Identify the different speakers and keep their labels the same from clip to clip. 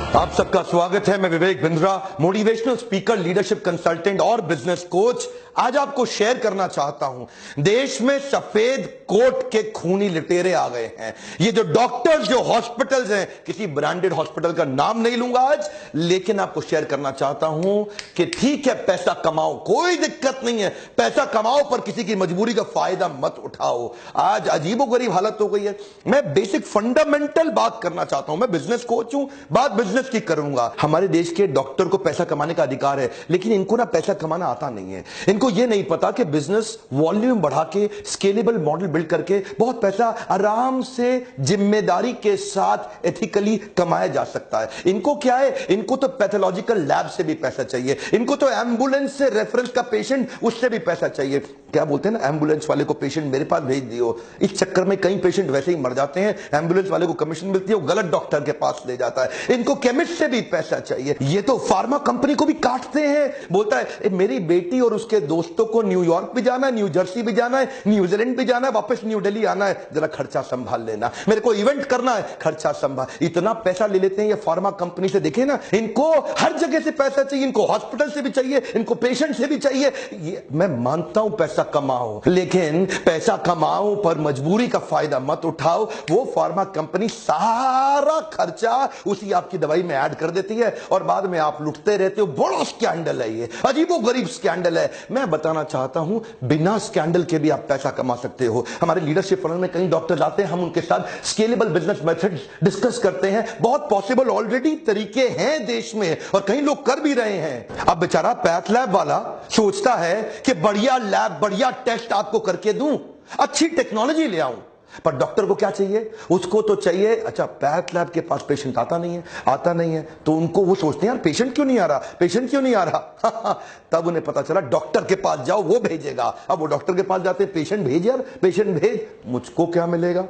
Speaker 1: आप सबका स्वागत है। मैं Vivek Bindra, motivational speaker, leadership consultant और बिजनेस कोच। आज आपको शेयर करना चाहता हूं, देश में सफेद कोट के खूनी लुटेरे आ गए हैं। ये जो डॉक्टर्स, जो हॉस्पिटल्स हैं, किसी ब्रांडेड हॉस्पिटल का नाम नहीं लूंगा आज, लेकिन आपको शेयर करना चाहता हूं कि ठीक है, पैसा कमाओ, कोई दिक्कत नहीं है, पैसा कमाओ, पर किसी की मजबूरी का फायदा मत उठाओ। आज अजीबोगरीब हालत हो गई है। मैं बेसिक फंडामेंटल बात करना चाहता हूं। मैं बिजनेस कोच हूं, बात बिजनेस की करूंगा। हमारे देश के डॉक्टर को पैसा कमाने का अधिकार है, लेकिन इनको ना पैसा कमाना आता नहीं है। इनको ये नहीं पता कि बिजनेस वॉल्यूम बढ़ा के, स्केलेबल मॉडल बिल्ड करके बहुत पैसा आराम से, जिम्मेदारी के साथ, एथिकली कमाया जा सकता है। इनको क्या है, इनको तो पैथोलॉजिकल लैब से भी पैसा चाहिए, इनको तो एम्बुलेंस से रेफरेंस का पेशेंट, उससे भी पैसा चाहिए। क्या बोलते हैं ना, एम्बुलेंस वाले को पेशेंट मेरे पास भेज दियो। इस चक्कर में कई पेशेंट वैसे ही मर जाते हैं। एम्बुलेंस वाले को कमीशन मिलती है, वो गलत डॉक्टर के पास ले जाता है। इनको केमिस्ट से भी पैसा चाहिए। ये तो फार्मा कंपनी को भी काटते हैं। बोलता है मेरी बेटी और उसके दोस्तों को न्यूयॉर्क भी जाना है, न्यू जर्सी भी जाना है, न्यूजीलैंड भी जाना है, वापस न्यू दिल्ली आना है, जरा खर्चा संभाल लेना। मेरे को इवेंट करना है, खर्चा संभाल। इतना पैसा ले लेते हैं ये फार्मा कंपनी से। देखे ना, इनको हर जगह से पैसा चाहिए, इनको हॉस्पिटल से भी चाहिए, इनको पेशेंट से भी चाहिए। ये मैं मानता हूं पैसा कमाओ, लेकिन पैसा कमाओ पर मजबूरी का फायदा मत उठाओ। वो फार्मा कंपनी सारा खर्चा उसी आपकी दवाई में ऐड कर देती है और बाद में आप लुटते रहते हो। बड़ा स्कैंडल है ये, अजीबोगरीब स्कैंडल है। मैं बताना चाहता हूं, बिना स्कैंडल के भी आप पैसा कमा सकते हो। हमारे लीडरशिप फनल में कई डॉक्टर्स आते हैं, हम उनके साथ स्केलेबल बिजनेस मेथड्स डिस्कस करते हैं। बहुत पॉसिबल ऑलरेडी तरीके हैं देश में और कई लोग कर भी रहे हैं। अब बेचारा पैथ लैब वाला सोचता है कि बढ़िया लैब, बढ़िया टेस्ट आपको करके दूं, अच्छी टेक्नोलॉजी ले आऊं, पर डॉक्टर को क्या चाहिए? उसको तो चाहिए, अच्छा पैथ लैब के पास पेशेंट आता नहीं है, तो उनको वो सोचते हैं यार पेशेंट क्यों नहीं आ रहा। तब उन्हें पता चला डॉक्टर के पास जाओ, वो भेजेगा। अब वो डॉक्टर के पास जाते हैं, पेशेंट भेज यार, पेशेंट भेज, मुझको क्या मिलेगा?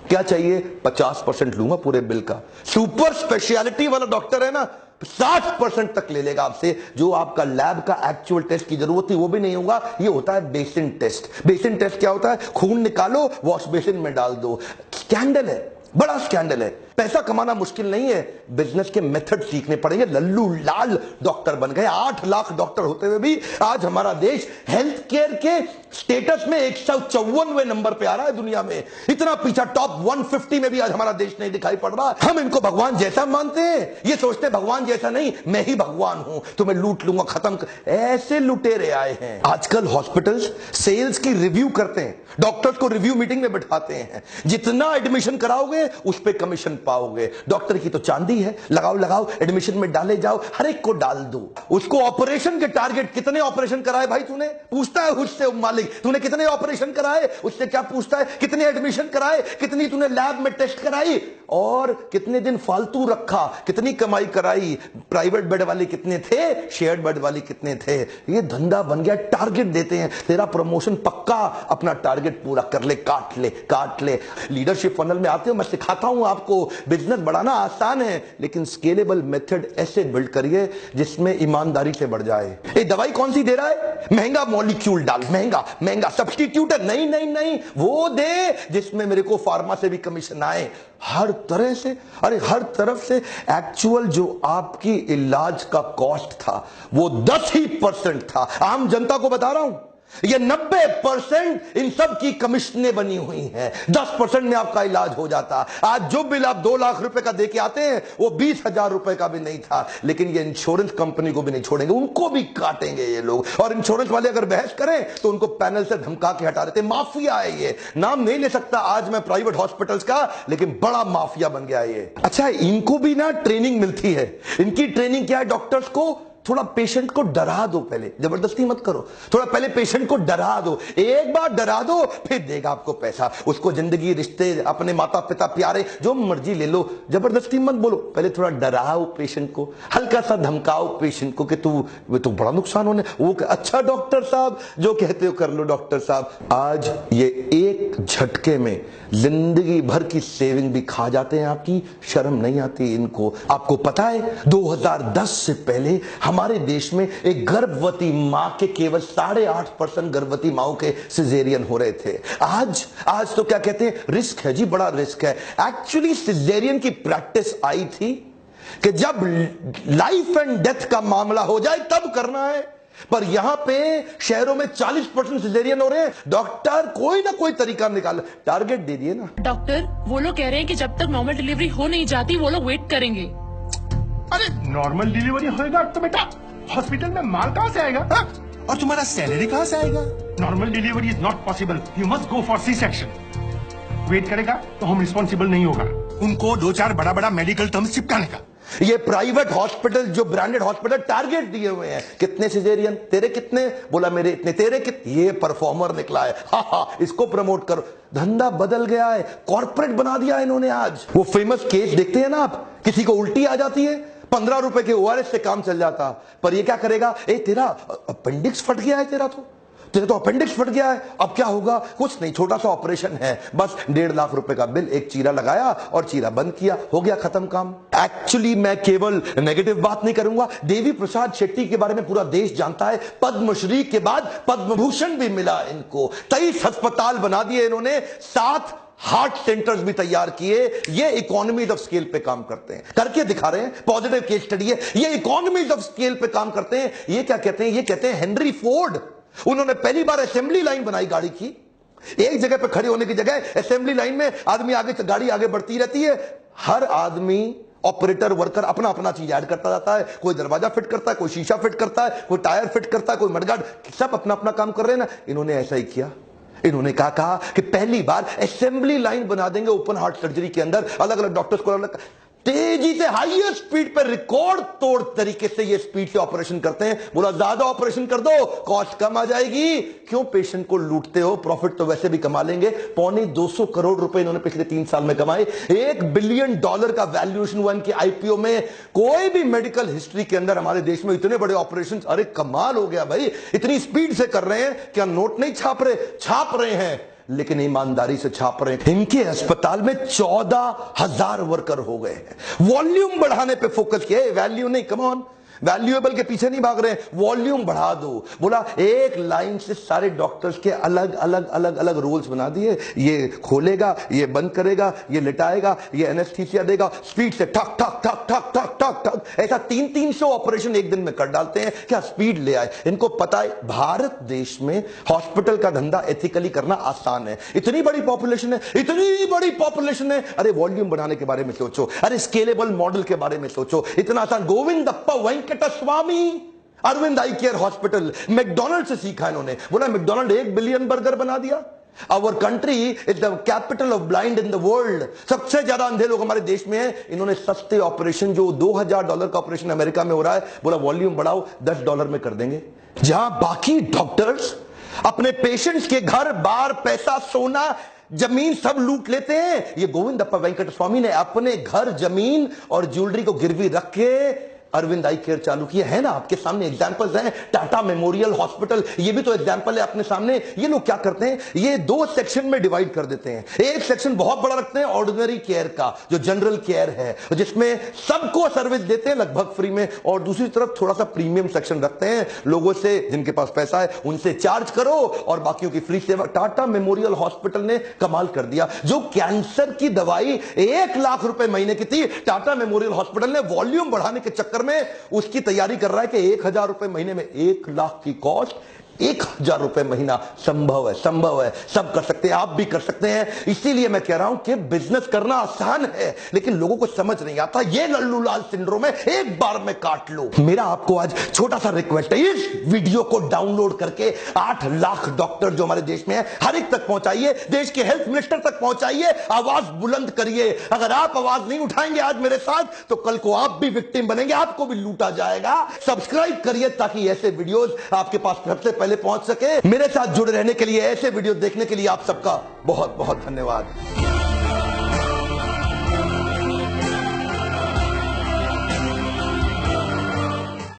Speaker 1: क्या चाहिए? 50% लूंगा पूरे बिल का। सुपर स्पेशलिटी वाला डॉक्टर है ना, 60% तक ले लेगा आपसे। जो आपका लैब का एक्चुअल टेस्ट की जरूरत थी वो भी नहीं होगा। ये होता है बेसिन टेस्ट। बेसिन टेस्ट क्या होता है? खून निकालो, वॉश बेसिन में डाल दो। स्कैंडल है, बड़ा स्कैंडल है। पैसा कमाना मुश्किल नहीं है, बिजनेस के मेथड सीखने पड़ेंगे। लल्लू लाल डॉक्टर बन गए। 8 लाख डॉक्टर होते हुए भी आज हमारा देश हेल्थ केयर के स्टेटस में 154वें नंबर पे आ रहा है दुनिया में। इतना पीछा, टॉप 150 में भी आज हमारा देश नहीं दिखाई पड़ रहा। हम इनको भगवान जैसा मानते हैं, ये सोचते हैं भगवान जैसा नहीं, मैं ही भगवान हूं, तुम्हें लूट लूंगा, खत्म कर। ऐसे लुटेरे आए हैं। आजकल हॉस्पिटल्स सेल्स की रिव्यू करते हैं, डॉक्टर्स को रिव्यू मीटिंग में बिठाते हैं। जितना एडमिशन कराओगे उस पर कमीशन पाओगे। डॉक्टर की तो चांदी है, लगाओ, एडमिशन में डाले जाओ, हर एक को डाल दो। उसको ऑपरेशन के टारगेट, कितने ऑपरेशन कराए भाई तूने, पूछता है उससे मालिक, तूने कितने ऑपरेशन कराए? उससे क्या पूछता है? कितने एडमिशन कराए, कितनी तूने लैब में टेस्ट कराई, और कितने दिन फालतू रखा, कितनी कमाई कराई, प्राइवेट बेड वाले कितने थे, शेयर्ड बेड वाले कितने थे। ये धंधा बन गया। टारगेट देते हैं, तेरा प्रमोशन पक्का, अपना टारगेट पूरा कर ले, काट ले। लीडरशिप फनल में आते हो, मैं सिखाता हूं आपको, बिजनेस बढ़ाना आसान है, लेकिन स्केलेबल मेथड ऐसे बिल्ड करिए जिसमें ईमानदारी से बढ़ जाए। ये दवाई कौन सी दे रहा है? महंगा मॉलिक्यूल डाल, महंगा सब्स्टिट्यूट है, नहीं, वो दे जिसमें मेरे को फार्मा से भी कमीशन आए। हर तरह से, अरे हर तरफ से। एक्चुअल जो आपकी इलाज का कॉस्ट था वो 10% था। आम जनता को बता रहा हूं, ये 90% इन सब की कमीशनें बनी हुई हैं। 10% में आपका इलाज हो जाता। आज जो बिल आप 2 लाख रुपए का देके आते हैं वो 20,000 रुपए का भी नहीं था। लेकिन ये इंश्योरेंस कंपनी को भी नहीं छोड़ेंगे, उनको भी काटेंगे ये लोग। और इंश्योरेंस वाले अगर बहस करें तो उनको पैनल से धमका के हटा देते। माफिया है ये, नाम नहीं ले सकता आज मैं प्राइवेट हॉस्पिटल्स का, लेकिन बड़ा माफिया बन गया ये। अच्छा, इनको भी ना ट्रेनिंग मिलती है। इनकी ट्रेनिंग क्या है? डॉक्टर्स को थोड़ा पेशेंट को डरा दो, पहले जबरदस्ती मत करो, थोड़ा पहले पेशेंट को डरा दो। एक बार डरा दो, फिर देगा आपको पैसा। उसको जिंदगी, रिश्ते, अपने माता पिता, प्यारे, जो मर्जी ले लो, जबरदस्ती मत बोलो। पहले थोड़ा डराओ पेशेंट को, हल्का सा धमकाओ पेशेंट को कि तू बड़ा नुकसान होने। वो अच्छा डॉक्टर साहब, जो कहते हो कर लो डॉक्टर साहब। आज ये एक झटके में जिंदगी भर की सेविंग भी खा जाते हैं आपकी। शर्म नहीं आती इनको। आपको पता है 2010 से पहले हमारे देश में एक गर्भवती मां के केवल 8.5% गर्भवती माओं के सिजेरियन हो रहे थे। आज तो क्या कहते हैं, रिस्क है जी, बड़ा रिस्क है। एक्चुअली सिजेरियन की प्रैक्टिस आई थी कि जब लाइफ एंड डेथ का मामला हो जाए तब करना है। पर यहां पे शहरों में 40% सिजेरियन हो रहे हैं। डॉक्टर कोई ना कोई तरीका निकाल, टारगेट दे दिए ना।
Speaker 2: डॉक्टर वो लोग कह रहे हैं कि जब तक नॉर्मल डिलीवरी हो नहीं जाती वो लोग वेट करेंगे।
Speaker 3: अरे नॉर्मल डिलीवरी होएगा तो बेटा हॉस्पिटल में माल कहाँ से आएगा? हा? और तुम्हारा सैलरी कहाँ से आएगा? Normal delivery is not possible, you must go for C section. Wait करेगा तो हम रिस्पॉन्सिबल नहीं होगा। उनको 2-4 बड़ा बड़ा मेडिकल टर्म्स चिपकाने का।
Speaker 1: ये प्राइवेट हॉस्पिटल, जो ब्रांडेड हॉस्पिटल, टारगेट दिए हुए हैं। कितने सिजेरियन? तेरे कितने? बोला मेरे इतने। तेरे कितने? ये परफॉर्मर निकला है, हा, इसको प्रमोट करो। धंधा बदल गया है, कॉर्पोरेट बना दिया इन्होंने। आज वो फेमस केस देखते हैं ना आप, किसी को उल्टी आ जाती है, 15 रुपए के ORS से काम चल जाता। पर ये क्या करेगा? तेरा अपेंडिक्स फट गया है, तेरा तो अपेंडिक्स फट गया है, अब क्या होगा? कुछ नहीं, छोटा सा ऑपरेशन है, बस 1.5 लाख रुपए का बिल, एक चीरा लगाया और चीरा बंद किया, हो गया खत्म काम। एक्चुअली मैं केवल नेगेटिव बात नहीं करूंगा। देवी प्रसाद शेट्टी के बारे में पूरा देश जानता है। पद्मश्री के बाद पद्म भूषण भी मिला इनको। 23 अस्पताल बना दिए इन्होंने, 7 हार्ट सेंटर्स भी तैयार किए। ये इकोनॉमीज ऑफ स्केल पे काम करते हैं, करके दिखा रहे हैं। पॉजिटिव केस स्टडी है, ये इकोनॉमीज ऑफ स्केल पे काम करते हैं। ये क्या कहते हैं? ये कहते हैं हेनरी फोर्ड। उन्होंने पहली बार असेंबली लाइन बनाई गाड़ी की। एक जगह पे खड़े होने की जगह असेंबली लाइन में आदमी आगे, गाड़ी आगे बढ़ती रहती है। हर आदमी, ऑपरेटर, वर्कर अपना अपना चीज ऐड करता जाता है। कोई दरवाजा फिट करता है, कोई शीशा फिट करता है, कोई टायर फिट करता है, कोई मडगार्ड, सब अपना अपना काम कर रहे हैं ना। इन्होंने ऐसा ही किया। इन्होंने कहा कि पहली बार असेंबली लाइन बना देंगे ओपन हार्ट सर्जरी के अंदर। अलग अलग डॉक्टर्स को अलग तेजी से, हाईएस्ट स्पीड पर, रिकॉर्ड तोड़ तरीके से ये स्पीड से ऑपरेशन करते हैं। बोला ज्यादा ऑपरेशन कर दो, कॉस्ट कम आ जाएगी। क्यों पेशेंट को लूटते हो? प्रॉफिट तो वैसे भी कमा लेंगे। 250 करोड़ रुपए इन्होंने पिछले 3 साल में कमाए। $1 बिलियन का वैल्यूएशन हुआ इनकी IPO में। कोई भी मेडिकल हिस्ट्री के अंदर हमारे देश में इतने बड़े ऑपरेशन, अरे कमाल हो गया भाई। इतनी स्पीड से कर रहे हैं, क्या नोट नहीं छाप रहे? छाप रहे हैं, लेकिन ईमानदारी से छाप रहे हैं। इनके अस्पताल में 14,000 वर्कर हो गए हैं। वॉल्यूम बढ़ाने पे फोकस किया, वैल्यू नहीं। कम ऑन, वैल्यूएबल के पीछे नहीं भाग रहे हैं, वॉल्यूम बढ़ा दो। बोला एक लाइन से सारे डॉक्टर्स के अलग अलग अलग अलग रोल्स बना दिए। ये खोलेगा, ये बंद करेगा, ये लिटाएगा, ये एनेस्थीसिया देगा। स्पीड से ठक ठक ठक ठक ठक ठक ठक, ऐसा 300 ऑपरेशन एक दिन में कर डालते हैं। क्या स्पीड ले आए? इनको पता है भारत देश में हॉस्पिटल का धंधा एथिकली करना आसान है। इतनी बड़ी पॉपुलेशन है, इतनी बड़ी पॉपुलेशन है। अरे वॉल्यूम बढ़ाने के बारे में सोचो, अरे स्केलेबल मॉडल के बारे में सोचो। इतना आसान। गोविंदप्पा वेंकटस्वामी, अरविंद आई केयर हॉस्पिटल, मैकडॉनल्ड से सीखा इन्होंने। बोला मैकडॉनल्ड 1 बिलियन बर्गर बना दिया। Our country is the capital of blind in the world. सबसे ज्यादा अंधे लोग हमारे देश में हैं। इन्होंने सस्ते ऑपरेशन, जो $2,000 का ऑपरेशन अमेरिका में हो रहा है, बोला वॉल्यूम बढ़ाओ, $10 में कर देंगे। जहां बाकी डॉक्टर्स अपने पेशेंट्स के घर बार, पैसा, सोना, जमीन सब लूट लेते हैं, ये गोविंदप्पा वेंकटस्वामी ने अपने घर, जमीन और ज्वेलरी को गिरवी रख के अरविंद आई केयर चालू किया है ना। आपके सामने एग्जांपल्स हैं। टाटा मेमोरियल हॉस्पिटल, ये भी तो एग्जांपल है अपने सामने। ये लोग क्या करते हैं? ये 2 सेक्शन में डिवाइड कर देते हैं। एक सेक्शन बहुत बड़ा रखते हैं ऑर्डिनरी केयर का, जो जनरल केयर है, जिसमें सबको सर्विस देते हैं लगभग फ्री में, और दूसरी तरफ थोड़ा सा प्रीमियम सेक्शन रखते हैं। लोगों से, जिनके पास पैसा है उनसे चार्ज करो और बाकियों की फ्री सेवा। टाटा मेमोरियल हॉस्पिटल ने कमाल कर दिया। जो कैंसर की दवाई 1 लाख रुपए महीने की थी, टाटा मेमोरियल हॉस्पिटल ने वॉल्यूम बढ़ाने के चक्कर में उसकी तैयारी कर रहा है कि 1,000 रुपए महीने में, 1 लाख की कॉस्ट, 1,000 रुपए महीना। संभव है, संभव है, सब कर सकते हैं, आप भी कर सकते हैं। इसीलिए मैं कह रहा हूं कि बिजनेस करना आसान है, लेकिन लोगों को समझ नहीं आता। ये लल्लू लाल सिंड्रोम है, एक बार में काट लो। मेरा आपको आज छोटा सा रिक्वेस्ट है, इस वीडियो को डाउनलोड करके 8 लाख डॉक्टर जो हमारे देश में है, हर एक तक पहुंचाइए। देश के हेल्थ मिनिस्टर तक पहुंचाइए, आवाज बुलंद करिए। अगर आप आवाज नहीं उठाएंगे आज मेरे साथ, तो कल को आप भी विक्टिम बनेंगे, आपको भी लूटा जाएगा। सब्सक्राइब करिए ताकि ऐसे वीडियोस आपके पास सबसे पहले पहुंच सके। मेरे साथ जुड़े रहने के लिए, ऐसे वीडियो देखने के लिए आप सबका बहुत बहुत धन्यवाद।